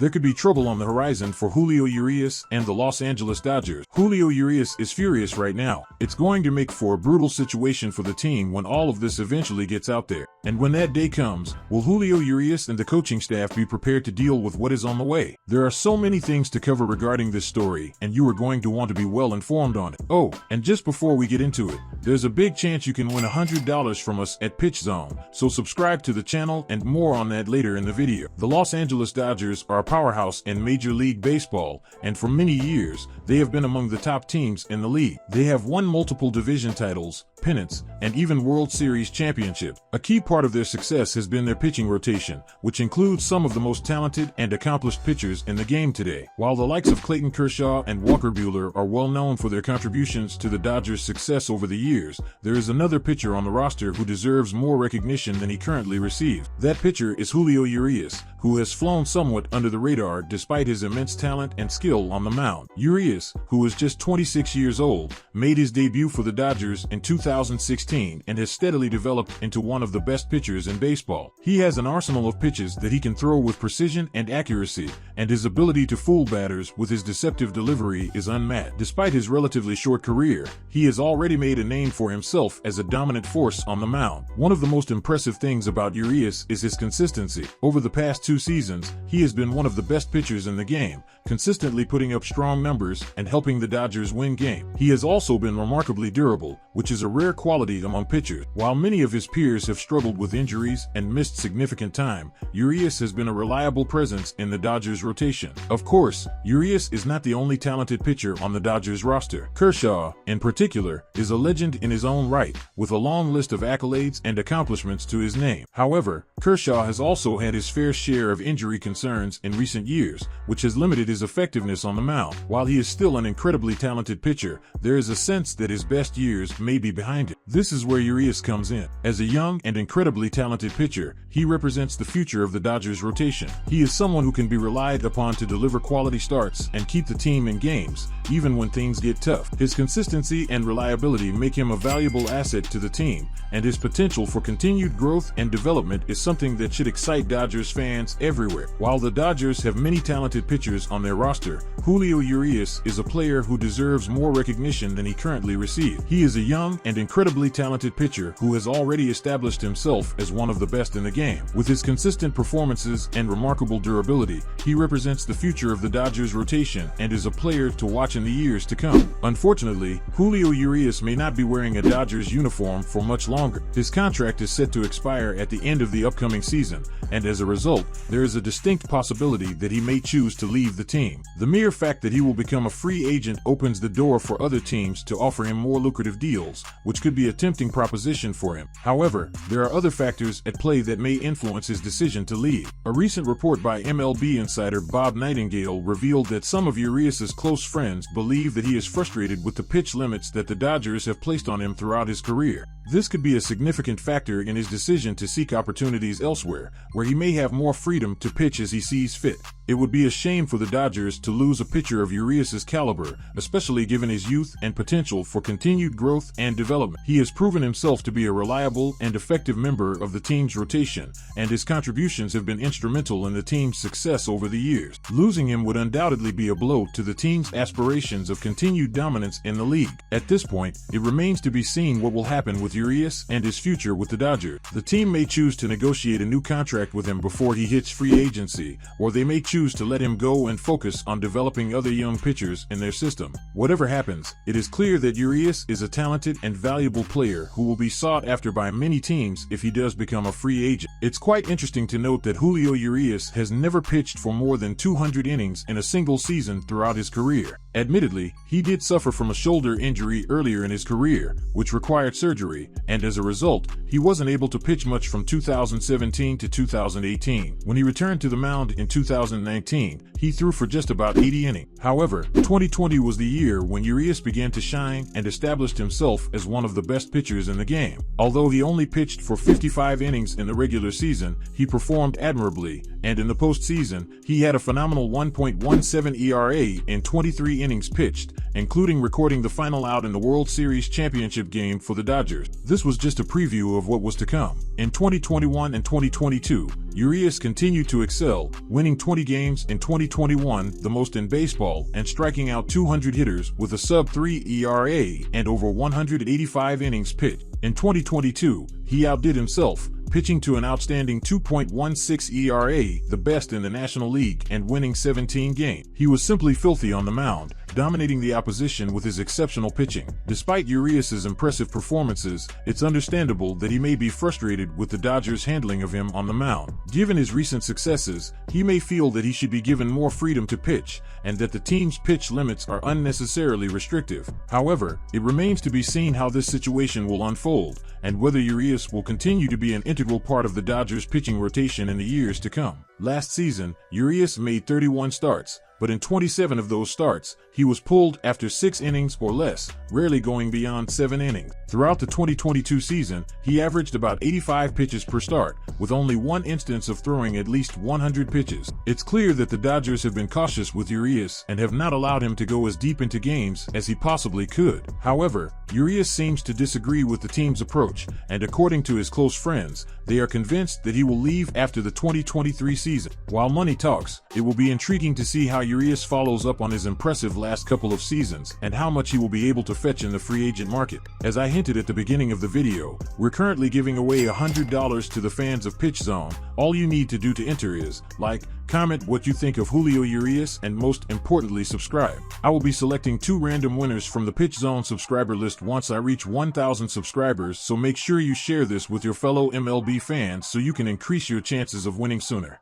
there could be trouble on the horizon for Julio Urias and the Los Angeles Dodgers. Julio Urias is furious right now. It's going to make for a brutal situation for the team when all of this eventually gets out there. And when that day comes, will Julio Urias and the coaching staff be prepared to deal with what is on the way? There are so many things to cover regarding this story, and you are going to want to be well informed on it. Oh, and just before we get into it, there's a big chance you can win $100 from us at PITCHZONE, so subscribe to the channel and more on that later in the video. The Los Angeles Dodgers are a powerhouse in Major League Baseball, and for many years, they have been among the top teams in the league. They have won multiple division titles, pennants, and even World Series championships. A key part of their success has been their pitching rotation, which includes some of the most talented and accomplished pitchers in the game today. While the likes of Clayton Kershaw and Walker Buehler are well known for their contributions to the Dodgers' success over the years, there is another pitcher on the roster who deserves more recognition than he currently receives. That pitcher is Julio Urias, who has flown somewhat under the radar despite his immense talent and skill on the mound. Urias, who is just 26 years old, made his debut for the Dodgers in 2016 and has steadily developed into one of the best pitchers in baseball. He has an arsenal of pitches that he can throw with precision and accuracy, and his ability to fool batters with his deceptive delivery is unmatched. Despite his relatively short career, he has already made a name for himself as a dominant force on the mound. One of the most impressive things about Urias is his consistency. Over the past 2 seasons, he has been one of the best pitchers in the game, consistently putting up strong numbers and helping the Dodgers win games. He has also been remarkably durable, which is a rare quality among pitchers. While many of his peers have struggled with injuries and missed significant time, Urias has been a reliable presence in the Dodgers rotation. Of course, Urias is not the only talented pitcher on the Dodgers roster. Kershaw, in particular, is a legend in his own right, with a long list of accolades and accomplishments to his name. However, Kershaw has also had his fair share of injury concerns in recent years, which has limited his effectiveness on the mound. While he is still an incredibly talented pitcher, there is a sense that his best years may be behind him. This is where Urias comes in. As a young and incredibly talented pitcher, he represents the future of the Dodgers rotation. He is someone who can be relied upon to deliver quality starts and keep the team in games, even when things get tough. His consistency and reliability make him a valuable asset to the team, and his potential for continued growth and development is something that should excite Dodgers fans everywhere. While the Dodgers have many talented pitchers on their roster, Julio Urias is a player who deserves more recognition than he currently receives. He is a young and incredibly talented pitcher who has already established himself as one of the best in the game. With his consistent performances and remarkable durability, he represents the future of the Dodgers rotation and is a player to watch in the years to come. Unfortunately, Julio Urias may not be wearing a Dodgers uniform for much longer. His contract is set to expire at the end of the upcoming season, and as a result, there is a distinct possibility that he may choose to leave the team. The mere fact that he will become a free agent opens the door for other teams to offer him more lucrative deals, which could be a tempting proposition for him. However, there are other factors at play that may influence his decision to leave. A recent report by MLB insider Bob Nightingale revealed that some of Urias's close friends believe that he is frustrated with the pitch limits that the Dodgers have placed on him throughout his career. This could be a significant factor in his decision to seek opportunities elsewhere, where he may have more freedom to pitch as he sees fit. It would be a shame for the Dodgers to lose a pitcher of Urias's caliber, especially given his youth and potential for continued growth and development. He has proven himself to be a reliable and effective member of the team's rotation, and his contributions have been instrumental in the team's success over the years. Losing him would undoubtedly be a blow to the team's aspirations of continued dominance in the league. At this point, it remains to be seen what will happen with Urias and his future with the Dodgers. The team may choose to negotiate a new contract with him before he hits free agency, or they may choose to let him go and focus on developing other young pitchers in their system. Whatever happens, it is clear that Urias is a talented and valuable player who will be sought after by many teams if he does become a free agent. It's quite interesting to note that Julio Urias has never pitched for more than 200 innings in a single season throughout his career. Admittedly, he did suffer from a shoulder injury earlier in his career, which required surgery, and as a result, he wasn't able to pitch much from 2017 to 2018. When he returned to the mound in 2019, he threw for just about 80 innings. However, 2020 was the year when Urias began to shine and established himself as one of the best pitchers in the game. Although he only pitched for 55 innings in the regular season, he performed admirably, and in the postseason, he had a phenomenal 1.17 ERA in 23 40 innings pitched, including recording the final out in the World Series championship game for the Dodgers. This was just a preview of what was to come. In 2021 and 2022, Urias continued to excel, winning 20 games in 2021, the most in baseball, and striking out 200 hitters with a sub-3 ERA and over 185 innings pitched. In 2022, he outdid himself, pitching to an outstanding 2.16 ERA, the best in the National League, and winning 17 games. He was simply filthy on the mound, dominating the opposition with his exceptional pitching. Despite Urias' impressive performances, it's understandable that he may be frustrated with the Dodgers' handling of him on the mound. Given his recent successes, he may feel that he should be given more freedom to pitch, and that the team's pitch limits are unnecessarily restrictive. However, it remains to be seen how this situation will unfold, and whether Urias will continue to be an integral part of the Dodgers' pitching rotation in the years to come. Last season, Urias made 31 starts, but in 27 of those starts, he was pulled after 6 innings or less, rarely going beyond 7 innings. Throughout the 2022 season, he averaged about 85 pitches per start, with only one instance of throwing at least 100 pitches. It's clear that the Dodgers have been cautious with Urias and have not allowed him to go as deep into games as he possibly could. However, Urias seems to disagree with the team's approach, and according to his close friends, they are convinced that he will leave after the 2023 season. While money talks, it will be intriguing to see how Urias follows up on his impressive last couple of seasons and how much he will be able to fetch in the free agent market. As I hinted at the beginning of the video, we're currently giving away $100 to the fans of Pitch Zone. All you need to do to enter is like, comment what you think of Julio Urias, and most importantly, subscribe. I will be selecting 2 random winners from the Pitch Zone subscriber list once I reach 1,000 subscribers, so make sure you share this with your fellow MLB fans so you can increase your chances of winning sooner.